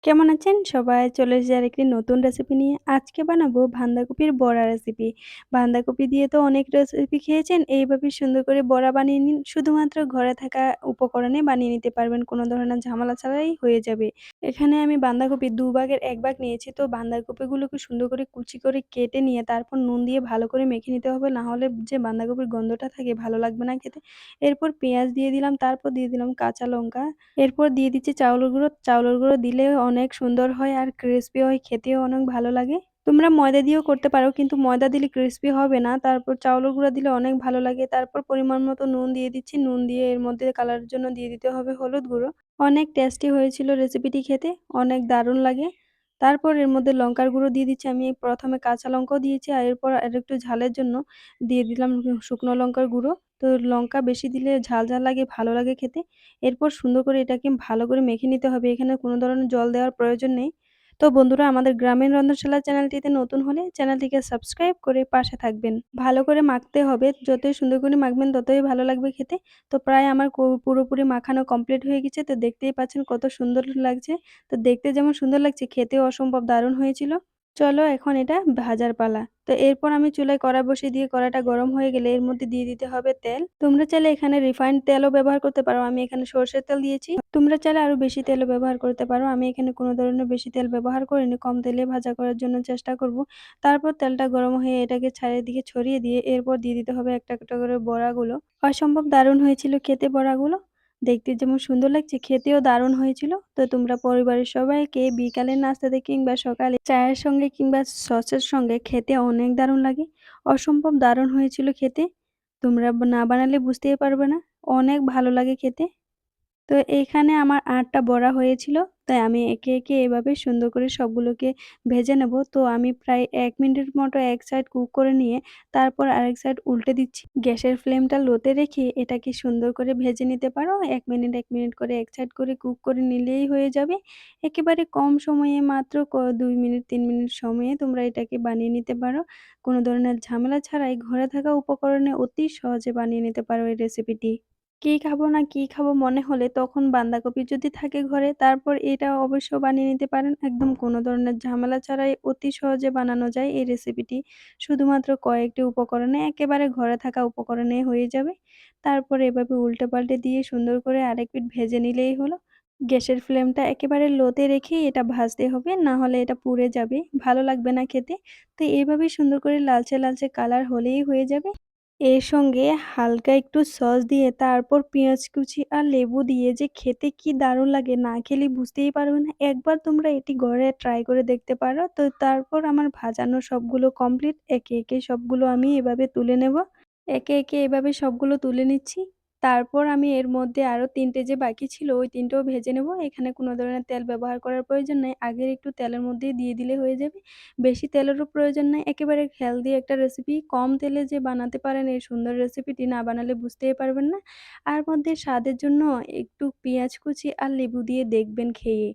কেমন আছেন সবাই? চলে এসেছি আরেকটি নতুন রেসিপি নিয়ে। আজকে বানাবো বাঁধাকপির বড়া রেসিপি। বাঁধাকপি দিয়ে তো অনেক রেসিপি খেয়েছেন। এইভাবে সুন্দর করে বড়া বানিয়ে নিন। শুধুমাত্র ঘরে থাকা উপকরণে বানিয়ে নিতে পারবেন। কোনো ধরনের ঝামেলা ছাড়াই হয়ে যাবে। এখানে আমি বাঁধাকপি ২ ভাগের ১ ভাগ নিয়েছি। তো বাঁধাকপিগুলোকে সুন্দর করে কুচি করে কেটে নিয়ে তারপর নুন দিয়ে ভালো করে মেখে নিতে হবে। না হলে যে বাঁধাকপির গন্ধটা থাকে ভালো লাগবে না খেতে। এরপর পেঁয়াজ দিয়ে দিলাম, তারপর দিয়ে দিলাম কাঁচা লঙ্কা। এরপর দিয়ে দিচ্ছি চাউলের গুঁড়ো। চাউলের গুঁড়ো দিলে অনেক সুন্দর হয় আর ক্রিসপি হয়, খেতেও অনেক ভালো লাগে। তোমরা ময়দা দিয়েও করতে পারো কিন্তু ময়দা দিলে ক্রিসপি হবে না। তারপর চাউলের গুঁড়া দিলে অনেক ভালো লাগে। তারপর পরিমাণ মতো নুন দিয়ে দিচ্ছি। নুন দিয়ে এর মধ্যে কালারের জন্য দিয়ে দিতে হবে হলুদ গুঁড়ো। অনেক টেস্টি হয়েছিল রেসিপিটি খেতে, অনেক দারুণ লাগে। তারপর এর মধ্যে লঙ্কার গুঁড়ো দিয়ে দিচ্ছি। আমি প্রথমে কাঁচা লঙ্কাও দিয়েছি আর এরপর আরেকটু ঝালের জন্য দিয়ে দিলাম শুকনো লঙ্কার গুঁড়ো। তো লঙ্কা বেশি দিলে ঝাল, ঝাল লাগে, ভালো লাগে খেতে। এরপর সুন্দর করে এটাকে ভালো করে মেখে নিতে হবে। এখানে কোনো ধরনের জল দেওয়ার প্রয়োজন নেই। তো বন্ধুরা আমাদের গ্রামীণ রন্ধনশালা চ্যানেলটিতে নতুন হলে চ্যানেলটিকে সাবস্ক্রাইব করে পাশে থাকবেন। ভালো করে মাখতে হবে। যতই সুন্দর করে মাখবেন ততই ভালো লাগবে খেতে। তো প্রায় আমার পুরোপুরি মাখানো কমপ্লিট হয়ে গেছে। তো দেখতেই পাচ্ছেন কত সুন্দর লাগছে। তো দেখতে যেমন সুন্দর লাগছে খেতেও অসম্ভব দারুণ হয়েছিল। চলো এখন এটা ভাজার পালা। তো এরপর আমি চুলায় কড়া বসিয়ে দিয়ে কড়াটা গরম হয়ে গেলে এর মধ্যে দিয়ে দিতে হবে তেল। তোমরা চাইলে এখানে রিফাইন্ড তেলও ব্যবহার করতে পারো। আমি এখানে সরষের তেল দিয়েছি। তোমরা চাইলে আরো বেশি তেলও ব্যবহার করতে পারো। আমি এখানে কোনো ধরনের বেশি তেল ব্যবহার করিনি। কম তেলে ভাজা করার জন্য চেষ্টা করব। তারপর তেলটা গরম হয়ে এটাকে চারিদিকে ছড়িয়ে দিয়ে এরপর দিয়ে দিতে হবে একটা, একটা করে বড়াগুলো। অসম্ভব দারুণ হয়েছিল খেতে বড়াগুলো। দেখতে যেমন সুন্দর লাগছে খেতেও দারুণ হয়েছিল। তো তোমরা পরিবারের সবাইকে বিকালের নাস্তাতে কিংবা সকালে চায়ের সঙ্গে কিংবা সসের সঙ্গে খেতে অনেক দারুণ লাগে। অসম্ভব দারুণ হয়েছিল খেতে। তোমরা না বানালে বুঝতেই পারবে না। অনেক ভালো লাগে খেতে। তো এইখানে আমার ৮ টা বড়া হয়েছিল। তাই আমি একে, একে এভাবে সুন্দর করে সবগুলোকে ভেজে নেব। তো আমি প্রায় ১ মিনিটের মতো এক সাইড কুক করে নিয়ে তারপর আরেক সাইড উল্টে দিচ্ছি। গ্যাসের ফ্লেমটা লোতে রেখে এটাকে সুন্দর করে ভেজে নিতে পারো। ১ মিনিট, ১ মিনিট করে এক সাইড করে কুক করে নিলেই হয়ে যাবে। একেবারে কম সময়ে মাত্র ২ মিনিট ৩ মিনিট সময়ে তোমরা এটাকে বানিয়ে নিতে পারো। কোনো ধরনের ঝামেলা ছাড়াই ঘরে থাকা উপকরণে অতি সহজে বানিয়ে নিতে পারো এই রেসিপিটি। কি খাবো না কি খাবো মনে হলে তখন বাঁধাকপি যদি থাকে ঘরে তারপর এটা অবশ্য বানিয়ে নিতে পারেন। একদম কোনো ধরনের ঝামেলা ছাড়াই অতি সহজে বানানো যায় এই রেসিপিটি। শুধুমাত্র কয়েকটি উপকরণে একেবারে ঘরে থাকা উপকরণে হয়ে যাবে। তারপর এভাবে উল্টে-পাল্টে দিয়ে সুন্দর করে আরেক পিঠ ভেজে নিলেই হলো। গ্যাসের ফ্লেমটা একেবারে লোতে রেখেই এটা ভাজতে হবে, না হলে এটা পুড়ে যাবে, ভালো লাগবে না খেতে। তো এভাবেই সুন্দর করে লালচে, লালচে কালার হলেই হয়ে যাবে। এর সঙ্গে হালকা একটু সস দিয়ে তারপর পেঁয়াজ কুচি আর লেবু দিয়ে যে খেতে কি দারুণ লাগে না খেলে বুঝতেই পারবে না। একবার তোমরা এটি ঘরে ট্রাই করে দেখতে পারো। তো তারপর আমার ভাজানো সবগুলো কমপ্লিট। একে, একে সবগুলো আমি এভাবে তুলে নেব। একে, একে এভাবে সবগুলো তুলে নিচ্ছি। তারপর আমি এর মধ্যে আরো ৩ টে যে বাকি ছিল ওই ৩ টেও ভেজে নেব। এখানে কোনো ধরনের তেল ব্যবহার করার প্রয়োজন নাই। আগের একটু তেলের মধ্যেই দিয়ে দিলে হয়ে যাবে। বেশি তেলেরও প্রয়োজন নাই। একেবারে হেলদি একটা রেসিপি। কম তেলে যে বানাতে পারেন এই সুন্দর রেসিপিটি না বানালে বুঝতেই পারবেন না। আর মধ্যে স্বাদের জন্য একটু পেঁয়াজ কুচি আর লেবু দিয়ে দেখবেন খেয়ে।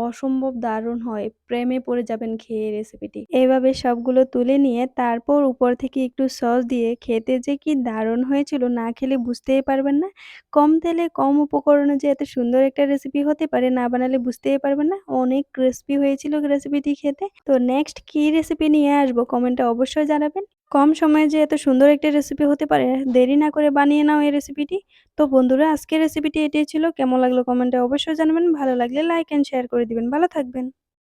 অসম্ভব দারুণ হয়। প্রেমে পড়ে যাবেন খেয়ে রেসিপিটি। এভাবে সবগুলো তুলে নিয়ে তারপর উপর থেকে একটু সস দিয়ে খেতে যে কি দারুণ হয়েছিল না খেলে বুঝতেই পারবেন না। কম তেলে কম উপকরণে যে এত সুন্দর একটা রেসিপি হতে পারে না বানালে বুঝতেই পারবেন না। অনেক ক্রিসপি হয়েছিল রেসিপিটি খেতে। তো নেক্সট কি রেসিপি নিয়ে আসবো কমেন্টে অবশ্যই জানাবেন। কম সময়ে যে এত সুন্দর একটা রেসিপি হতে পারে দেরি না করে বানিয়ে নাও এই রেসিপিটি। তো বন্ধুরা আজকের রেসিপিটি এটাই ছিল। কেমন লাগলো কমেন্টে অবশ্যই জানাবেন। ভালো লাগলে লাইক অ্যান্ড শেয়ার করে দিবেন। ভালো থাকবেন।